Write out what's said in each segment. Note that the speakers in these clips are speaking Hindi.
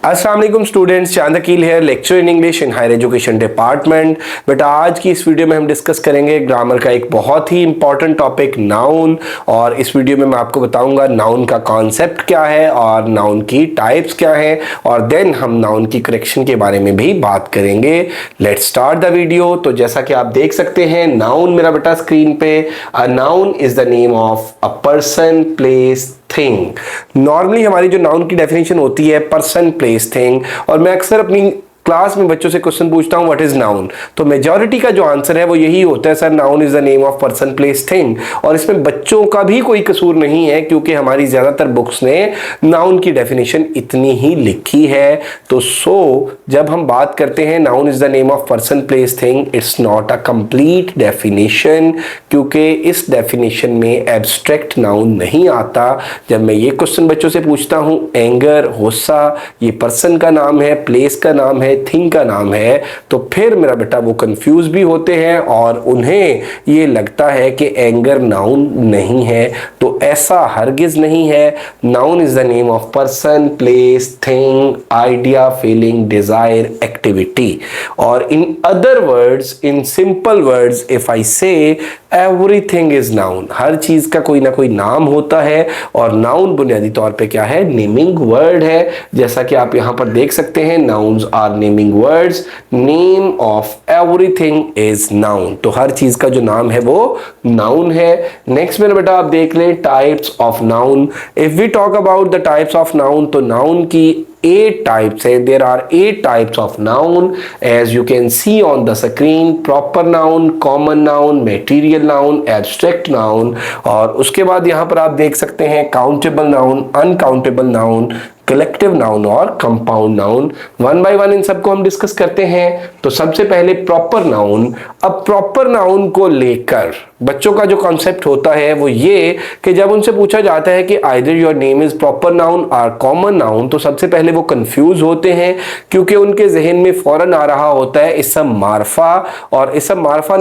अस्सलाम वालेकुम स्टूडेंट्स, चांद अकील है, lecture in English in higher education department. बेटा आज की इस वीडियो में हम डिस्कस करेंगे ग्रामर का एक बहुत ही इंपॉर्टेंट टॉपिक नाउन। और इस वीडियो में मैं आपको बताऊंगा नाउन का कॉन्सेप्ट क्या है और नाउन की टाइप्स क्या है, और देन हम नाउन की करेक्शन के बारे में भी बात करेंगे। Let's start the video. तो जैसा कि आप देख सकते हैं नाउन मेरा बेटा स्क्रीन पे, a noun is the name of a person, place, thing. Normally हमारी जो नाउन की डेफिनेशन होती है पर्सन, प्लेस, थिंग, और मैं अक्सर अपनी क्लास में बच्चों से क्वेश्चन पूछता हूं व्हाट इज नाउन, तो मेजॉरिटी का जो आंसर है वो यही होता है, sir noun is the name of person, place, thing. और इसमें बच्चों का भी कोई कसूर नहीं है क्योंकि हमारी ज्यादातर बुक्स ने नाउन की डेफिनेशन इतनी ही लिखी है। तो जब हम बात करते हैं noun is the name of person, place, thing, it's not a complete definition, क्योंकि इस डेफिनेशन में एब्स्ट्रैक्ट नाउन नहीं आता। जब मैं ये क्वेश्चन बच्चों से पूछता हूं एंगर, गुस्सा, ये पर्सन का नाम है, प्लेस का नाम है, थिंग का नाम है, तो फिर मेरा बेटा वो कंफ्यूज भी होते हैं और उन्हें ये लगता है कि एंगर नाउन नहीं है। तो ऐसा हरगिज नहीं है। Noun is the name of person, place, thing, idea, feeling, desire, activity. और in other words, in simple words, if I say everything is noun, हर चीज का कोई ना कोई नाम होता है। और नाउन बुनियादी तौर पे क्या है? नेमिंग वर्ड है। जैसा कि आप यहां पर देख सकते हैं, nouns are naming words, name of everything is noun. तो हर चीज का जो नाम है वो नाउन है। नेक्स्ट मेरा बेटा आप देख लें types of noun. If we talk about the types of noun, तो नाउन की 8 types है। There are 8 types of noun as you can see on the screen: proper noun, common noun, material noun, abstract noun। और उसके बाद यहां पर आप देख सकते हैं countable noun, uncountable noun, collective noun और compound noun. One by one इन सबको हम डिस्कस करते हैं। तो सबसे पहले प्रॉपर नाउन। अब प्रॉपर नाउन को लेकर बच्चों का जो कॉन्सेप्ट होता है वो ये कि जब उनसे पूछा जाता है कि either your name is proper noun और कॉमन नाउन, तो सबसे पहले वो कंफ्यूज होते हैं क्योंकि उनके जहन में फौरन आ रहा होता है इसम मारफा। और इसम मारफा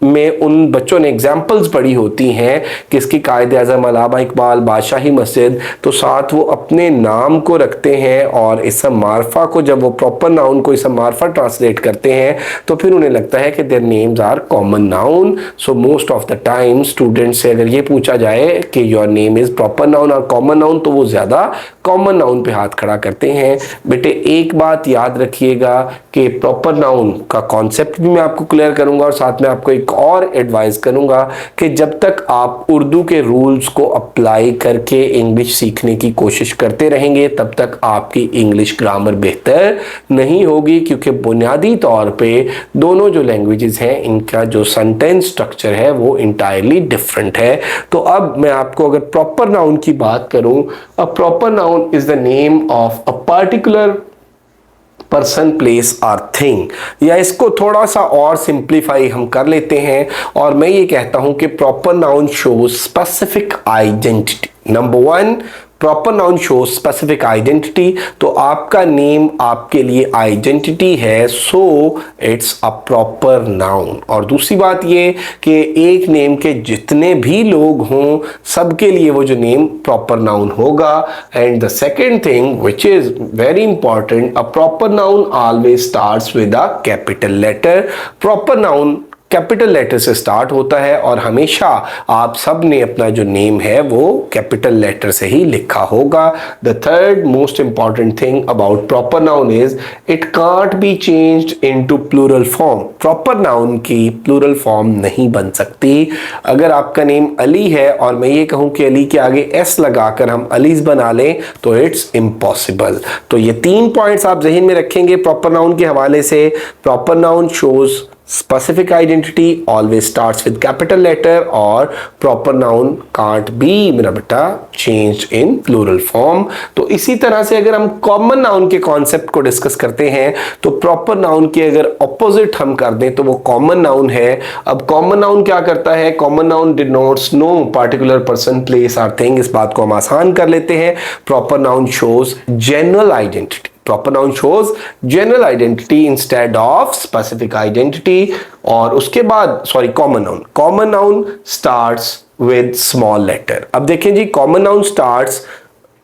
में उन बच्चों ने एग्जाम्पल्स पढ़ी होती हैं किसकी? कायदे आज़म अल्लामा इकबाल, बादशाही मस्जिद। तो साथ वो अपने नाम को रखते हैं और इसम मारफा को जब वो प्रॉपर नाउन को इसम मारफा ट्रांसलेट करते हैं तो फिर उन्हें लगता है कि their names are common noun. So most of the time student से अगर ये पूछा जाए कि your name is proper noun और कॉमन नाउन, तो वो ज्यादा कॉमन नाउन पे हाथ खड़ा करते हैं। बेटे एक बात याद रखिएगा कि प्रॉपर नाउन का कॉन्सेप्ट भी मैं आपको क्लियर करूंगा और साथ में आपको एक और एडवाइस करूंगा कि जब तक आप उर्दू के रूल्स को अप्लाई करके इंग्लिश सीखने की कोशिश करते रहेंगे तब तक आपकी इंग्लिश ग्रामर बेहतर नहीं होगी, क्योंकि बुनियादी तौर पे दोनों जो लैंग्वेजेस हैं इनका जो सेंटेंस स्ट्रक्चर है वो इंटायरली डिफरेंट है। तो अब मैं आपको अगर प्रॉपर नाउन की बात करूं, अ proper noun is the name of a particular person, place और थिंग। या इसको थोड़ा सा और सिंप्लीफाई हम कर लेते हैं और मैं ये कहता हूं कि proper noun shows specific identity. Number 1, proper noun show specific identity. तो आपका नेम आपके लिए आइडेंटिटी है, so it's a proper noun. और दूसरी बात ये कि एक नेम के जितने भी लोग हों सबके लिए वो जो नेम प्रॉपर नाउन होगा। And the second thing which is very important, a proper noun always starts with a capital letter. Proper noun capital letter से स्टार्ट होता है और हमेशा आप सब ने अपना जो नेम है वो कैपिटल लेटर से ही लिखा होगा। The third most important thing about proper noun is it can't be changed into plural form. Proper noun की प्लूरल फॉर्म नहीं बन सकती। अगर आपका नेम अली है और मैं ये कहूं कि अली के आगे एस लगाकर हम अलीज बना लें तो इट्स इम्पॉसिबल। तो ये 3 पॉइंट्स आप जहन में रखेंगे प्रॉपर नाउन के हवाले से। Proper noun shows specific identity, always starts with capital letter, और proper noun can't be मेरा बेटा changed in plural form। तो इसी तरह से अगर हम common noun के concept को डिस्कस करते हैं तो proper noun के अगर opposite हम कर दें तो वो common noun है। अब common noun क्या करता है? common noun denotes no particular person, place or thing। इस बात को हम आसान कर लेते हैं। proper noun shows general identity। Proper noun shows general identity instead of specific identity. और उसके बाद common noun starts with small letter. अब देखें जी, common noun starts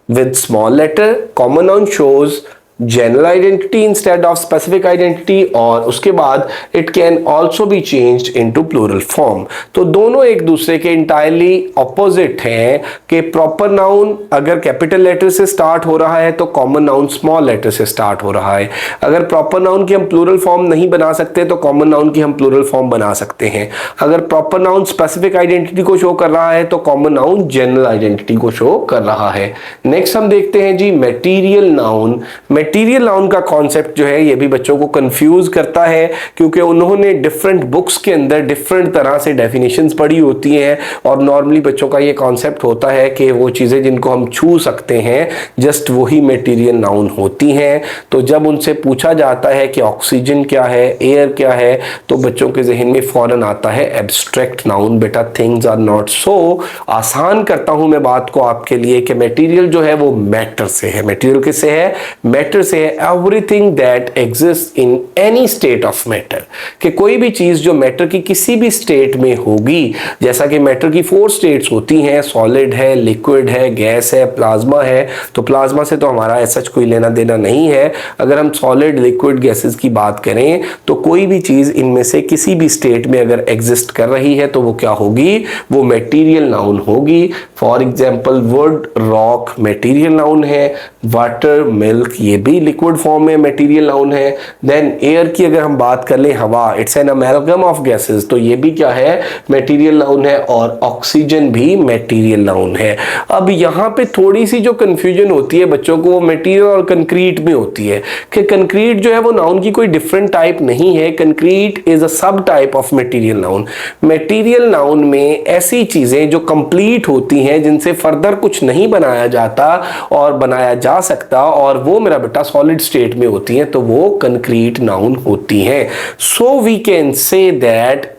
with small letter, common noun shows general identity instead of specific identity, और उसके बाद it can also be changed into plural form. तो दोनों एक दूसरे के इंटायरली ऑपोजिट हैं कि प्रॉपर नाउन अगर कैपिटल लेटर से स्टार्ट हो रहा है तो कॉमन नाउन स्मॉल लेटर से स्टार्ट हो रहा है। अगर प्रॉपर नाउन की हम प्लूरल फॉर्म नहीं बना सकते तो कॉमन नाउन की हम प्लूरल फॉर्म बना सकते हैं। अगर प्रॉपर नाउन स्पेसिफिक आइडेंटिटी को शो कर रहा है तो कॉमन नाउन जनरल आइडेंटिटी को शो कर रहा है। नेक्स्ट हम देखते हैं जी मटेरियल नाउन। मटेरियल नाउन का कॉन्सेप्ट जो है ये भी बच्चों को कंफ्यूज करता है, क्योंकि उन्होंने डिफरेंट बुक्स के अंदर डिफरेंट तरह से डेफिनेशंस पढ़ी होती हैं, और नॉर्मली बच्चों का ये कॉन्सेप्ट होता है कि वो चीज़ें जिनको हम छू सकते हैं जस्ट वही मटेरियल नाउन होती हैं। तो जब उनसे पूछा जाता है कि ऑक्सीजन क्या है, एयर क्या है, तो बच्चों के जहन में फौरन आता है एब्स्ट्रैक्ट नाउन। बेटा थिंग्स आर नॉट सो। आसान करता हूं मैं बात को आपके लिए कि मटेरियल जो है वो मैटर से है। मटेरियल किससे है? मैटर से है। Everything that exist in any state of matter, कि कोई भी चीज जो मैटर की किसी भी स्टेट में होगी, जैसा कि मैटर की 4 स्टेट्स होती हैं, सॉलिड है, लिक्विड है, गैस है, प्लाज्मा है। तो प्लाज्मा से तो हमारा ऐसा कोई लेना देना नहीं है। अगर हम सॉलिड, लिक्विड, गैसेस की बात करें तो कोई भी चीज इनमें से किसी भी स्टेट में अगर एग्जिस्ट कर रही है तो वो क्या होगी? वो मटेरियल नाउन होगी। For example would, rock material noun है। वाटर, मिल्क ये भी लिक्विड फॉर्म में मटेरियल नाउन है। देन एयर की अगर हम बात कर लें, हवा, it's an amalgam of gases, तो ये भी क्या है? मटेरियल नाउन है। और ऑक्सीजन भी मटेरियल नाउन है। अब यहाँ पे थोड़ी सी जो कंफ्यूजन होती है बच्चों को वो मटेरियल और कंक्रीट में होती है, कि कंक्रीट जो है वो नाउन की कोई डिफरेंट टाइप नहीं है। कंक्रीट इज अ सब type of material noun. Material noun में ऐसी चीजें जो कंप्लीट होती हैं, जिनसे फर्दर कुछ नहीं बनाया जाता और बनाया जा सकता, और वो मेरा बेटा सॉलिड स्टेट में होती हैं, तो वो कंक्रीट नाउन होती हैं। So we can say that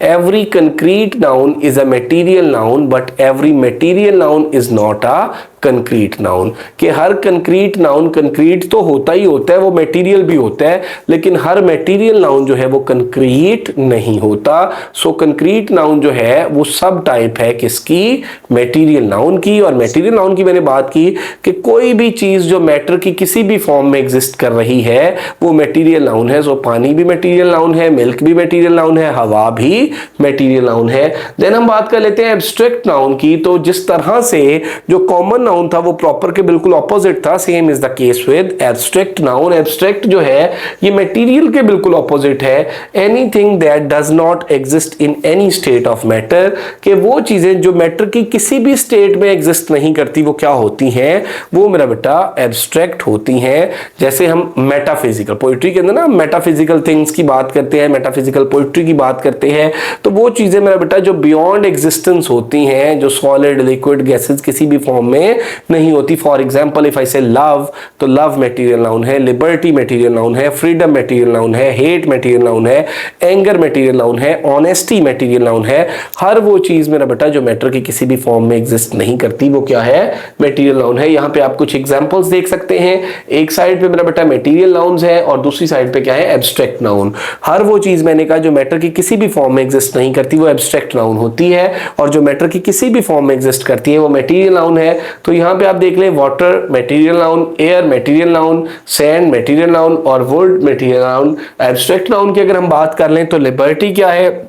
every concrete noun is a material noun, but every material noun is not a concrete noun. कि हर कंक्रीट नाउन कंक्रीट तो होता ही होता है, वो मटेरियल भी होता है, लेकिन हर मटेरियल नाउन जो है वो कंक्रीट नहीं होता। सो कंक्रीट नाउन जो है वो सब टाइप है किसकी? मटेरियल नाउन की। और मटेरियल नाउन की मैंने बात की कि कोई भी चीज जो मैटर की किसी भी फॉर्म में एग्जिस्ट कर रही है वो मटेरियल नाउन है। सो पानी भी मटेरियल नाउन है, मिल्क भी मटेरियल नाउन है, हवा भी मटेरियल नाउन है। देन हम बात कर लेते हैं एब्स्ट्रैक्ट नाउन की। तो जिस तरह से जो कॉमन नाउन था वो प्रॉपर के बिल्कुल ऑपोजिट था, same is the case with abstract noun. Abstract जो है ये मटेरियल के बिल्कुल ऑपोजिट है। Anything that does not exist in any state of matter, कि वो चीजें जो मैटर की किसी भी स्टेट में एग्जिस्ट नहीं करती वो क्या होती हैं? वो मेरा बेटा एब्स्ट्रैक्ट होती हैं। जैसे हम मेटाफिजिकल पोइट्री के अंदर ना मेटाफिजिकल थिंग्स की बात करते हैं, मेटाफिजिकल पोइट्री की बात करते हैं, तो वो चीजें मेरा बेटा जो बियॉन्ड एग्जिस्टेंस होती हैं, जो सॉलिड, लिक्विड, गैसेस किसी भी फॉर्म में नहीं होती। फॉर एग्जाम्पल इफ आई से लव, तो लव मटेरियल नाउन है, लिबर्टी मटेरियल नाउन है, फ्रीडम मटेरियल नाउन है, हेट मटेरियल नाउन है, एंगर मटेरियल नाउन है, ऑनेस्टी मटेरियल नाउन है। हर वो चीज मेरा बेटा जो मैटर की किसी भी फॉर्म में एग्जिस्ट नहीं करती वो क्या है? मटेरियल नाउन है। यहाँ पे आप कुछ एग्जांपल्स देख सकते हैं। एक साइड पे मेरा बेटा मटेरियल नाउन्स है और दूसरी साइड पे क्या है? Abstract noun. हर वो चीज मैंने कहा जो मैटर की किसी भी फॉर्म में एग्जिस्ट नहीं करती वो एब्स्ट्रैक्ट नाउन होती है, और जो मैटर की किसी भी फॉर्म में एग्जिस्ट करती है वो मटेरियल नाउन है। तो यहाँ पे आप देख लें, water material noun, air material noun, sand material noun और wood material noun. Abstract noun की अगर हम बात कर लें तो लिबर्टी क्या है?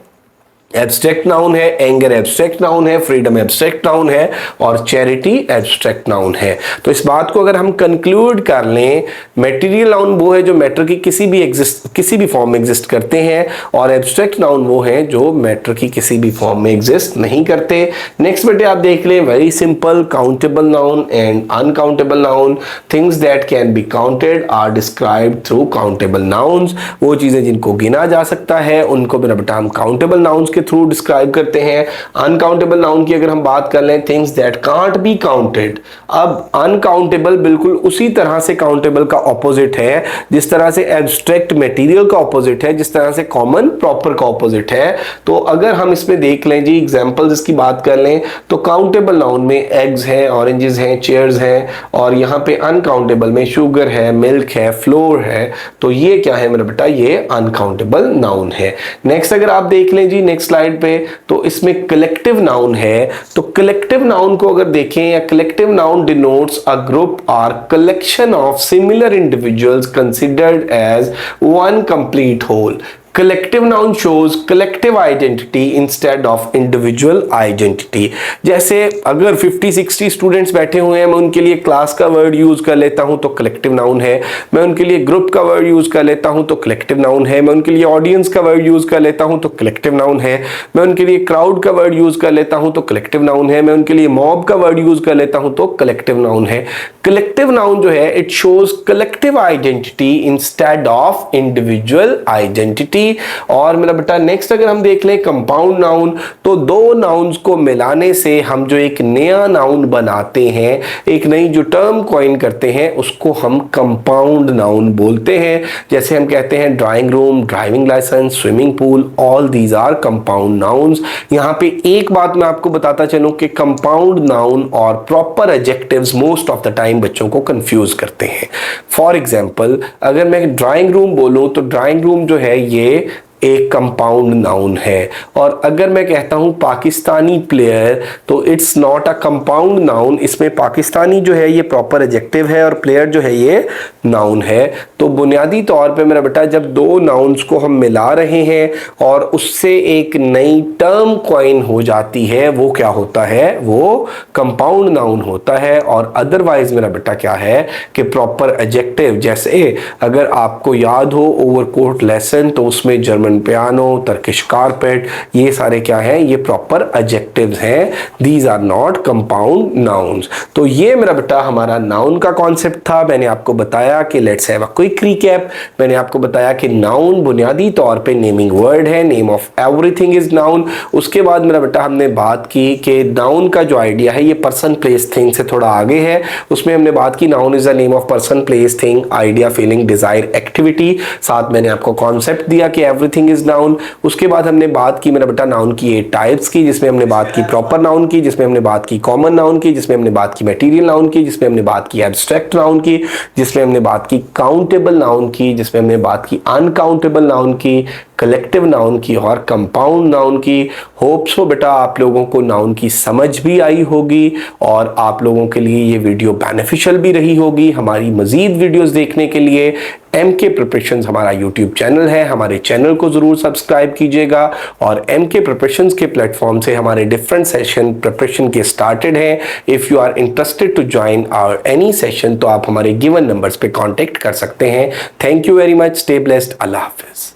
एब्स्ट्रैक्ट नाउन है, एंगर एब्स्ट्रैक्ट नाउन है, फ्रीडम एब्स्ट्रैक्ट नाउन है, और चैरिटी एब्स्ट्रैक्ट नाउन है। तो इस बात को अगर हम कंक्लूड कर लें, मटेरियल नाउन वो है जो मैटर की किसी भी फॉर्म में एग्जिस्ट करते हैं, और एब्स्ट्रैक्ट नाउन वो है जो मैटर की किसी भी फॉर्म में एग्जिस्ट नहीं करते। नेक्स्ट बेटे आप देख लें, very simple, countable noun and uncountable noun. Things that can be counted are described through countable nouns. वो चीजें जिनको गिना जा सकता है उनको मेरा बेटा हम काउंटेबल नाउन्स के थ्रू डिस्क्राइब करते हैं। अनकाउंटेबल नाउन की अगर हम बात कर लें, things that can't be counted. अब अनकाउंटेबल बिल्कुल उसी तरह से काउंटेबल का ऑपोजिट है जिस तरह से एब्स्ट्रैक्ट मटेरियल का ऑपोजिट है, जिस तरह से कॉमन प्रॉपर का ऑपोजिट है। तो अगर हम इसमें देख लें जी, एग्जांपल्स इसकी बात कर लें, तो काउंटेबल नाउन में एग्स हैं, ऑरेंजेस हैं, चेयर्स हैं, और यहाँ पे अनकाउंटेबल में शुगर है, मिल्क है, फ्लोर है। तो ये क्या है मेरा बेटा? ये अनकाउंटेबल नाउन है। नेक्स्ट अगर आप देख लें जी, नेक्स्ट स्लाइड पे, तो इसमें कलेक्टिव नाउन है। तो कलेक्टिव नाउन को अगर देखें, या collective noun denotes a group और collection of similar individuals considered as one complete whole. Collective noun shows collective identity instead of individual identity. जैसे अगर 50-60 स्टूडेंट्स बैठे हुए हैं, मैं उनके लिए क्लास का वर्ड यूज कर लेता हूं तो कलेक्टिव नाउन है। मैं उनके लिए ग्रुप का वर्ड यूज कर लेता हूं तो कलेक्टिव नाउन है। मैं उनके लिए ऑडियंस का वर्ड यूज कर लेता हूं तो कलेक्टिव नाउन है। मैं उनके लिए क्राउड का वर्ड यूज कर लेता हूं तो कलेक्टिव नाउन है। मैं उनके लिए मॉब का वर्ड यूज कर लेता हूं तो कलेक्टिव नाउन है। कलेक्टिव नाउन जो है it shows collective identity instead of individual identity. और मेरा बेटा नेक्स्ट अगर हम देख लें कंपाउंड नाउन, तो दो नाउन्स को मिलाने से हम जो एक नया नाउन बनाते हैं, एक नई जो टर्म कॉइन करते हैं, उसको हम कंपाउंड नाउन बोलते हैं। जैसे हम कहते हैं drawing room, driving licence, swimming pool, all these are compound nouns. यहां पे एक बात मैं आपको बताता चलूं कि कंपाउंड नाउन और proper adjectives most of the time बच्चों को कंफ्यूज करते हैं। फॉर एग्जाम्पल, अगर मैं ड्राइंग रूम बोलूं तो ड्राइंग रूम जो है ये एक कंपाउंड नाउन है। और अगर मैं कहता हूं पाकिस्तानी प्लेयर, तो it's not a compound noun. इसमें पाकिस्तानी जो है ये प्रॉपर एडजेक्टिव है और प्लेयर जो है ये नाउन है। तो बुनियादी तौर पे मेरा बेटा जब दो नाउन्स को हम मिला रहे हैं और उससे एक नई टर्म कॉइन हो जाती है, वो क्या होता है, वो कंपाउंड नाउन होता है। और अदरवाइज मेरा बेटा क्या है कि प्रॉपर एडजेक्टिव, जैसे अगर आपको याद हो ओवरकोट लेसन, तो उसमें जर्मन पियानो, टर्किश कारपेट, ये सारे क्या हैं, ये प्रॉपर एडजेक्टिव्स हैं। These are not compound nouns. तो ये मेरा बेटा हमारा नाउन का कॉन्सेप्ट था। मैंने आपको बताया कि let's have a quick recap. मैंने आपको बताया कि नाउन बुनियादी तौर पे नेमिंग वर्ड है, name of everything is noun. उसके बाद मेरा बेटा हमने बात की कि नाउन का जो आइडिया है ये पर्सन, प्लेस, थिंग से थोड़ा आगे है। उसमें हमने बात की noun is the name of person, place, thing, idea, feeling, desire, activity. साथ मैंने आपको कॉन्सेप्ट दिया कि एवरीथिंग इज नाउन। उसके बाद हमने बात की मेरा बेटा नाउन की 8 टाइप्स की, जिसमें हमने बात की प्रॉपर नाउन की, जिसमें हमने बात की कॉमन नाउन की, जिसमें हमने बात की मटेरियल नाउन की, जिसमें हमने बात की एब्स्ट्रैक्ट नाउन की, जिसमें हमने बात की काउंटेबल नाउन की, जिसमें हमने बात की अनकाउंटेबल नाउन की, कलेक्टिव नाउन की और कंपाउंड नाउन की। होप्स हो बेटा आप लोगों को नाउन की समझ भी आई होगी और आप लोगों के लिए ये वीडियो बेनिफिशियल भी रही होगी। हमारी मजीद वीडियोस देखने के लिए MK प्रिपरेशंस हमारा यूट्यूब चैनल है, हमारे चैनल को जरूर सब्सक्राइब कीजिएगा। और MK प्रिपरेशंस के प्लेटफॉर्म से हमारे डिफरेंट सेशन प्रिपरेशन के स्टार्टेड हैं। If you are interested to join our any session, तो आप हमारे गिवन नंबर्स पे कांटेक्ट कर सकते हैं। Thank you very much, stay blessed, Allah Hafiz.